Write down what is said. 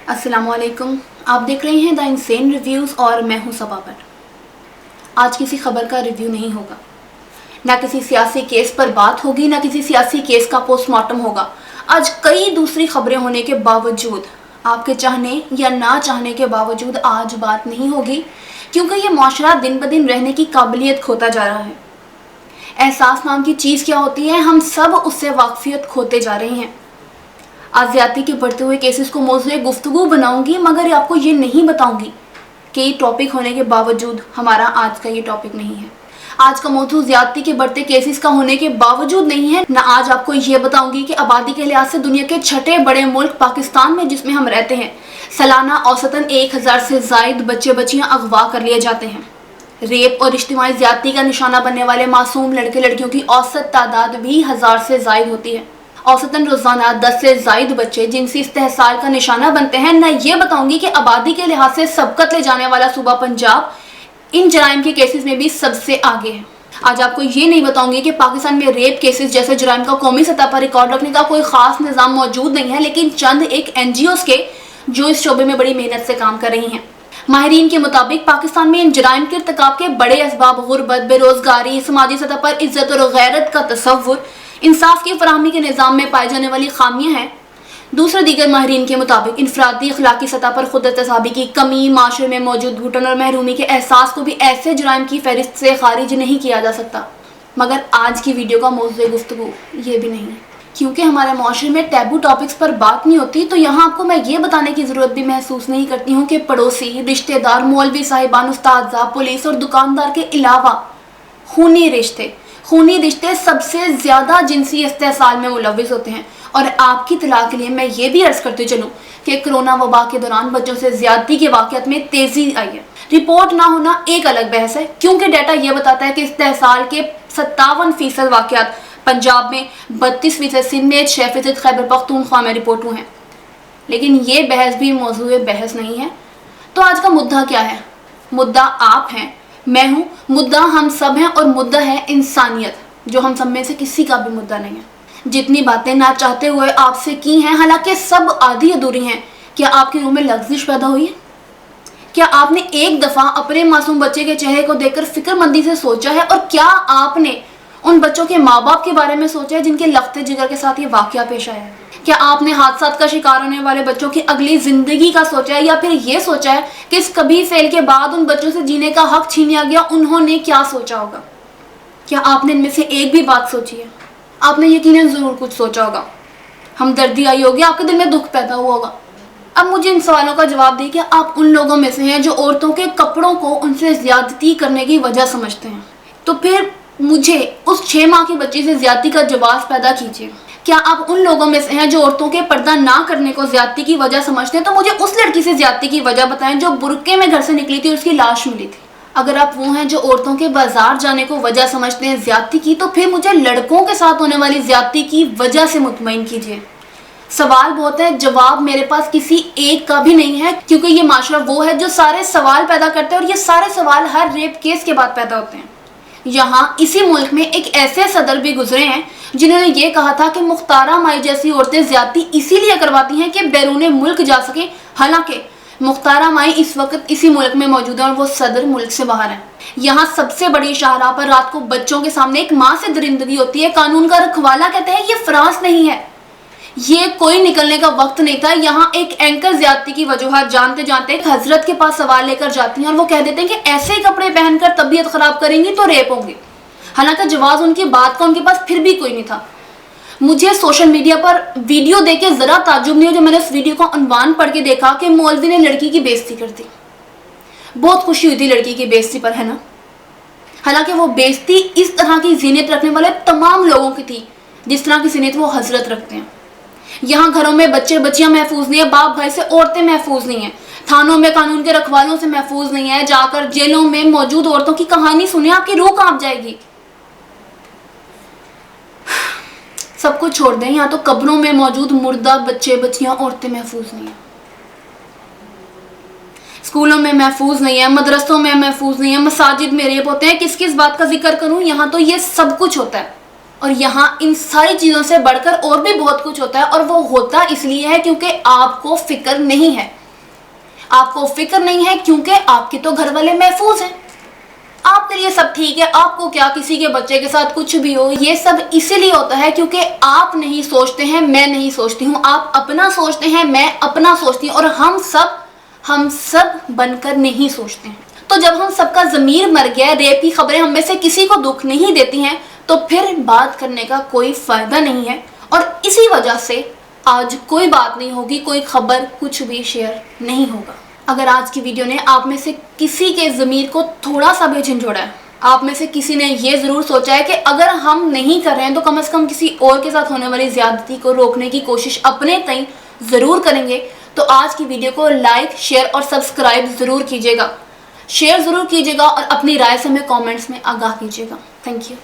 अस्सलाम वालेकुम। आप देख रहे हैं द इंसेन रिव्यूज़ और मैं हूं सबा भट्ट। आज किसी खबर का रिव्यू नहीं होगा, ना किसी सियासी केस पर बात होगी, ना किसी सियासी केस का पोस्टमार्टम होगा। आज कई दूसरी खबरें होने के बावजूद, आपके चाहने या ना चाहने के बावजूद आज बात नहीं होगी, क्योंकि ये माशरा दिन ब दिन रहने की काबिलियत खोता जा रहा है। एहसास नाम की चीज़ क्या होती है, हम सब उससे वाकफियत खोते जा रहे हैं। आज ज़्यादती के बढ़ते हुए केसेस को मौज़ूए गुफ्तगू बनाऊंगी, मगर आपको ये नहीं बताऊंगी कि ये टॉपिक होने के बावजूद हमारा आज का ये टॉपिक नहीं है। आज का मौजूद ज़्यादती के बढ़ते केसेस का होने के बावजूद नहीं है। ना आज आपको ये बताऊंगी कि आबादी के लिहाज से दुनिया के छठे बड़े मुल्क पाकिस्तान में, जिसमें हम रहते हैं, सालाना औसतन 1000 से ज़ायद बच्चे बच्चियाँ अगवा कर लिए जाते हैं। रेप और इज्तिमाई ज़्यादती का निशाना बनने वाले मासूम लड़के लड़कियों की औसत तादाद भी 1000 से ज़ायद होती है। औसतन रोज़ाना 10 से ज़ायद बच्चे जिनसी इस्तेहसाल का निशाना बनते हैं। न ये बताऊंगी कि आबादी के लिहाज से सबकत ले जाने वाला सूबा पंजाब इन जराइम के केसेस में भी सबसे आगे है। आज आपको ये नहीं बताऊंगी कि पाकिस्तान में रेप केसेस जैसे जराइम का कौमी सतह पर रिकॉर्ड रखने का कोई ख़ास निज़ाम मौजूद नहीं है, लेकिन चंद एक NGOs के जो इस शोबे में बड़ी मेहनत से काम कर रही हैं। माहिरीन के मुताबिक पाकिस्तान में इन जराइम के इर्तिकाब के बड़े असबाब गुर्बत, बेरोजगारी, समाजी सतह पर इज्जत और गैरत का तसव्वुर, इंसाफ की फराहमी के निज़ाम में पाई जाने वाली खामियां हैं। दूसरे दीगर माहिरीन के मुताबिक इनफरादी अखलाकी सतह पर खुद एहतसाबी की कमी, माशरे में मौजूद घुटन और महरूमी के एहसास को भी ऐसे जराइम की फहरिस्त से खारिज नहीं किया जा सकता। मगर आज की वीडियो का मौज़ूए गुफ्तगू ये भी नहीं है, क्योंकि हमारे माशरे में टैबू टॉपिक्स पर बात नहीं होती। तो यहाँ आपको मैं ये बताने की ज़रूरत भी महसूस नहीं करती हूँ कि पड़ोसी, रिश्तेदार, मौलवी साहिबान, उस्ताद, पुलिस और दुकानदार के अलावा खूनी रिश्ते सबसे ज़्यादा जिनसी इस्तेहसाल में मुलव्विस होते हैं। और आपकी इत्तला के लिए मैं ये भी अर्ज़ करती चलूँ कि कोरोना वबा के दौरान बच्चों से ज़्यादती के वाक़यात में तेज़ी आई है। रिपोर्ट ना होना एक अलग बहस है, क्योंकि डाटा ये बताता है कि इस्तेहसाल के 57% वाक़यात पंजाब में, 32% सिंध में, 6% खैबर पख्तूनख्वा में रिपोर्ट हुए हैं। लेकिन ये बहस भी मौज़ूए बहस नहीं है। तो आज का मुद्दा क्या है? मुद्दा आप हैं, मैं हूँ, मुद्दा हम सब हैं, और मुद्दा है इंसानियत, जो हम सब में से किसी का भी मुद्दा नहीं है। जितनी बातें ना चाहते हुए आपसे की हैं, हालांकि सब आधी अधूरी हैं। क्या आपकी रूह में लग़्ज़िश पैदा हुई है? क्या आपने एक दफ़ा अपने मासूम बच्चे के चेहरे को देखकर फिक्रमंदी से सोचा है? और क्या आपने उन बच्चों के माँ बाप के बारे में सोचा है जिनके लख्ते जिगर के साथ ये वाक़या पेश आया है? क्या आपने हादसात का शिकार होने वाले बच्चों की अगली ज़िंदगी का सोचा है, या फिर ये सोचा है कि इस कभी फेल के बाद उन बच्चों से जीने का हक छीन लिया गया, उन्होंने क्या सोचा होगा? क्या आपने इनमें से एक भी बात सोची है? आपने यकीनन ज़रूर कुछ सोचा होगा, हमदर्दी आई होगी, आपके दिल में दुख पैदा हुआ होगा। अब मुझे इन सवालों का जवाब दें कि आप उन लोगों में से हैं जो औरतों के कपड़ों को उनसे ज़्यादती करने की वजह समझते हैं। तो फिर मुझे उस 6 माह की बच्ची से ज़्यादती का जवाब पैदा कीजिए। क्या आप उन लोगों में से हैं जो औरतों के पर्दा ना करने को ज़्यादती की वजह समझते हैं? तो मुझे उस लड़की से ज़्यादती की वजह बताएं जो बुरके में घर से निकली थी और उसकी लाश मिली थी। अगर आप वो हैं जो औरतों के बाजार जाने को वजह समझते हैं ज़्यादती की, तो फिर मुझे लड़कों के साथ होने वाली ज़्यादती की वजह से मुतमईन कीजिए। सवाल बहुत है, जवाब मेरे पास किसी एक का भी नहीं है, क्योंकि ये माशरा वो है जो सारे सवाल पैदा करते हैं, और ये सारे सवाल हर रेप केस के बाद पैदा होते हैं। यहाँ इसी मुल्क में एक ऐसे सदर भी गुजरे हैं जिन्होंने ये कहा था कि मुख्तारा माई जैसी औरतें ज़्यादती इसीलिए करवाती हैं कि बैरून मुल्क जा सकें। हालांकि मुख्तारा माई इस वक्त इसी मुल्क में मौजूद है और वो सदर मुल्क से बाहर है। यहाँ सबसे बड़ी शाहराह पर रात को बच्चों के सामने एक माँ से दरिंदगी होती है। कानून का रखवाला कहते हैं ये फ्रांस नहीं है, ये कोई निकलने का वक्त नहीं था। यहाँ एक एंकर ज़्यादती की वजूहत जानते जानते एक हजरत के पास सवाल लेकर जाती हैं और वो कह देते हैं कि ऐसे कपड़े पहनकर तबीयत खराब करेंगी तो रेप होंगे। हालांकि जवाब उनकी बात का उनके पास फिर भी कोई नहीं था। मुझे सोशल मीडिया पर वीडियो देख के ज़रा ताज्जुब नहीं हो जब मैंने उस वीडियो का उन्वान पढ़ के देखा कि मौलवी ने लड़की की बेइज्जती कर दी। बहुत खुशी हुई थी लड़की की बेइज्जती पर, है ना? हालांकि वो बेइज्जती इस तरह की ज़ीनत रखने वाले तमाम लोगों की थी जिस तरह की ज़ीनत वो हजरत रखते हैं। यहाँ घरों में बच्चे बच्चियाँ महफूज नहीं है, बाप भाई से औरतें महफूज नहीं है, थानों में कानून के रखवालों से महफूज नहीं है। जाकर जेलों में मौजूद औरतों की कहानी सुनिए, आपकी रूह कांप जाएगी। सब कुछ छोड़ दें, यहाँ तो कब्रों में मौजूद मुर्दा बच्चे बच्चियाँ औरतें महफूज नहीं है, स्कूलों में महफूज नहीं है, मदरसों में महफूज नहीं है, मसाजिद में रेप होते हैं। किस किस बात का जिक्र करूँ, यहाँ तो ये सब कुछ होता है। اور یہاں ان ساری چیزوں سے بڑھ کر اور بھی بہت کچھ ہوتا ہے، اور وہ ہوتا اس لیے ہے کیونکہ آپ کو فکر نہیں ہے. آپ کو فکر نہیں ہے کیونکہ آپ کے تو گھر والے محفوظ ہیں. آپ کے لیے سب ٹھیک ہے، آپ کو کیا کسی کے بچے کے ساتھ کچھ بھی ہو. یہ سب اسی لیے ہوتا ہے کیونکہ آپ نہیں سوچتے ہیں، میں نہیں سوچتی ہوں. آپ اپنا سوچتے ہیں، میں اپنا سوچتی ہوں، اور ہم سب بن کر نہیں سوچتے ہیں. تو جب ہم سب کا ضمیر مر گیا ہے، ریپ کی خبریں ہم میں سے کسی کو دکھ نہیں دیتی ہیں، تو پھر بات کرنے کا کوئی فائدہ نہیں ہے. اور اسی وجہ سے آج کوئی بات نہیں ہوگی، کوئی خبر، کچھ بھی شیئر نہیں ہوگا. اگر آج کی ویڈیو نے آپ میں سے کسی کے ضمیر کو تھوڑا سا بھی جھنجھوڑا ہے، آپ میں سے کسی نے یہ ضرور سوچا ہے کہ اگر ہم نہیں کر رہے ہیں تو کم از کم کسی اور کے ساتھ ہونے والی زیادتی کو روکنے کی کوشش اپنے تئیں ضرور کریں گے، تو آج کی ویڈیو کو لائک، شیئر اور سبسکرائب ضرور کیجیے گا. شیئر ضرور کیجیے گا اور اپنی رائے سے ہمیں کامنٹس میں آگاہ کیجیے گا. Thank you.